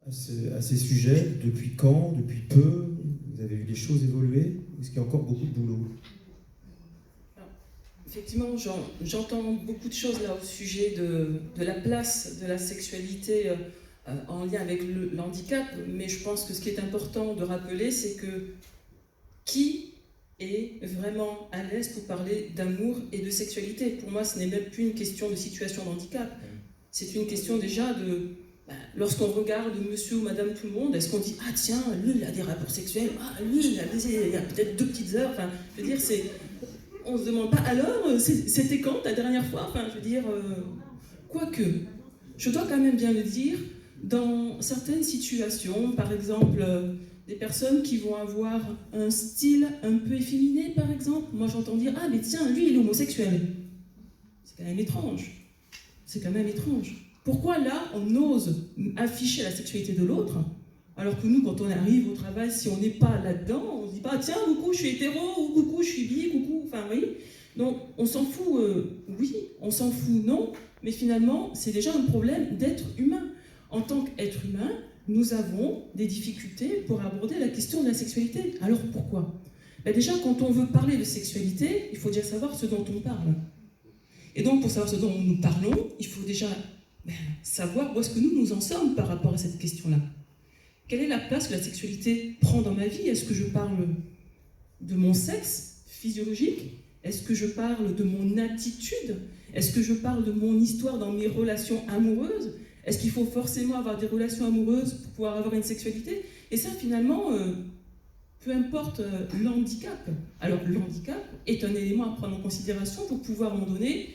à ces sujets? Depuis quand? Depuis peu? Vous avez vu les choses évoluer? Est-ce qu'il y a encore beaucoup de boulot? Effectivement, j'entends beaucoup de choses là au sujet de la place de la sexualité en lien avec le handicap, mais je pense que ce qui est important de rappeler, c'est que qui est vraiment à l'aise pour parler d'amour et de sexualité? Pour moi, ce n'est même plus une question de situation de handicap. C'est une question déjà de... lorsqu'on regarde monsieur ou madame tout le monde, est-ce qu'on dit « Ah tiens, lui, il a des rapports sexuels, ah lui, il a peut-être 2 petites heures », enfin, je veux dire, c'est... On ne se demande pas, alors, c'était quand ta dernière fois? Enfin, je veux dire, quoique, je dois quand même bien le dire, dans certaines situations, par exemple, des personnes qui vont avoir un style un peu efféminé, par exemple, moi j'entends dire, ah mais tiens, lui, il est homosexuel. C'est quand même étrange. C'est quand même étrange. Pourquoi là, on ose afficher la sexualité de l'autre, alors que nous, quand on arrive au travail, si on n'est pas là-dedans, on ne se dit pas, tiens, coucou, je suis hétéro, ou coucou, je suis bi, coucou, enfin, oui. Donc, on s'en fout, oui, on s'en fout, non, mais finalement, c'est déjà un problème d'être humain. En tant qu'être humain, nous avons des difficultés pour aborder la question de la sexualité. Alors, pourquoi? Déjà, quand on veut parler de sexualité, il faut déjà savoir ce dont on parle. Et donc, pour savoir ce dont nous parlons, il faut déjà savoir où est-ce que nous en sommes par rapport à cette question-là. Quelle est la place que la sexualité prend dans ma vie? Est-ce que je parle de mon sexe physiologique? Est-ce que je parle de mon attitude? Est-ce que je parle de mon histoire dans mes relations amoureuses? Est-ce qu'il faut forcément avoir des relations amoureuses pour pouvoir avoir une sexualité? Et ça, finalement, peu importe le handicap. Alors, le handicap est un élément à prendre en considération pour pouvoir, à un moment donné,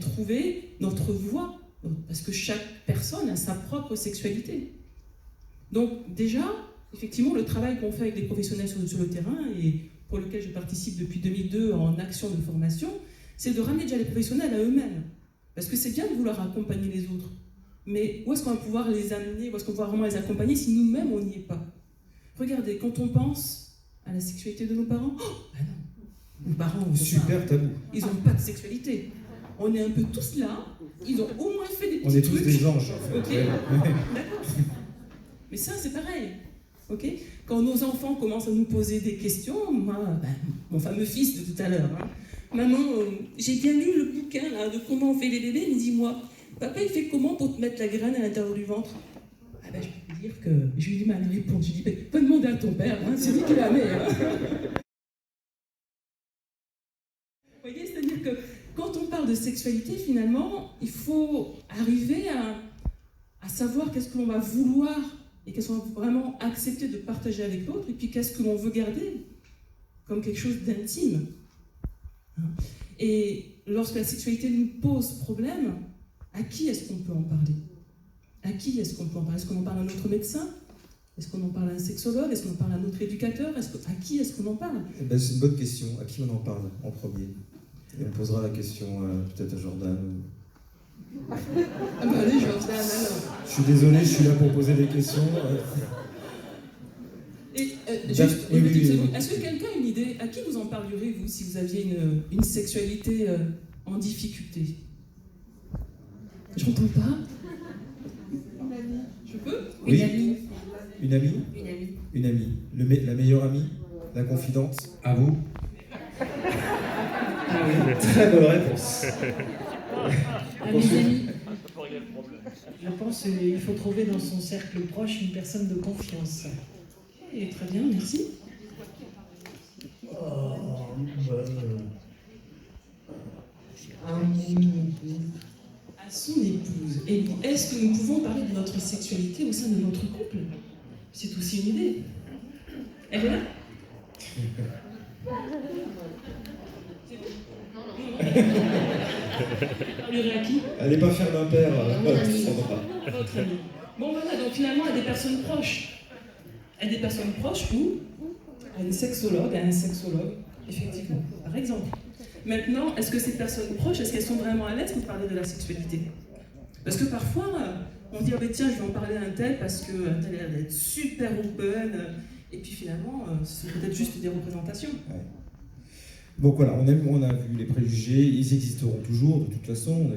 trouver notre voie. Parce que chaque personne a sa propre sexualité. Donc déjà, effectivement, le travail qu'on fait avec les professionnels sur le terrain, et pour lequel je participe depuis 2002 en action de formation, c'est de ramener déjà les professionnels à eux-mêmes. Parce que c'est bien de vouloir accompagner les autres, mais où est-ce qu'on va pouvoir les amener, où est-ce qu'on va pouvoir vraiment les accompagner si nous-mêmes on n'y est pas? Regardez, quand on pense à la sexualité de nos parents, nos parents, super tabou. Ils n'ont pas de sexualité. On est un peu tous là, ils ont au moins fait des petits trucs. On est tous des anges, en fait. Okay. D'accord. Mais ça, c'est pareil. Okay, quand nos enfants commencent à nous poser des questions, moi, mon fameux fils de tout à l'heure, hein, maman, j'ai bien lu le bouquin là, de comment on fait les bébés, mais dis-moi, papa, il fait comment pour te mettre la graine à l'intérieur du ventre? Je peux te dire que j'ai eu du mal à répondre. Je dis, va demander à ton père, hein, c'est lui qui la met. Hein. Vous voyez, c'est-à-dire que quand on parle de sexualité, finalement, il faut arriver à savoir qu'est-ce que l'on va vouloir et qu'est-ce qu'on va vraiment accepter de partager avec l'autre, et puis qu'est-ce que l'on veut garder comme quelque chose d'intime. Et lorsque la sexualité nous pose problème, à qui est-ce qu'on peut en parler? À qui est-ce qu'on peut en parler? Est-ce qu'on en parle à notre médecin? Est-ce qu'on en parle à un sexologue? Est-ce qu'on en parle à notre éducateur? À qui est-ce qu'on en parle? C'est une bonne question. À qui on en parle en premier? Et on posera la question peut-être à Jordan. Allez, Jordan, alors. Je suis désolé, je suis là pour poser des questions. Et, juste une petite seconde. Est-ce que quelqu'un a une idée? À qui vous en parleriez, vous, si vous aviez une sexualité en difficulté? Je n'entends pas. Une amie. Je peux? Oui. Une amie. Une amie? Une amie. Une amie. La meilleure amie? La confidente? À vous? Ah oui, très bonne réponse. À mes amis. Je pense qu'il faut trouver dans son cercle proche une personne de confiance. Et très bien, merci. À son épouse. Et est-ce que nous pouvons parler de notre sexualité au sein de notre couple? C'est aussi une idée. Elle est là? Parlerait à qui? Allez pas faire d'impair, Sandra. Votre ami. Bon voilà, donc finalement à des personnes proches. À des personnes proches ou à une sexologue, à un sexologue, effectivement, par exemple. Maintenant, est-ce que ces personnes proches, est-ce qu'elles sont vraiment à l'aise pour parler de la sexualité? Parce que parfois, on dit, oh, tiens, je vais en parler à un tel parce que un tel a l'air d'être super open, et puis finalement, ce sont peut-être juste des représentations. Ouais. Donc voilà, on a vu les préjugés, ils existeront toujours de toute façon.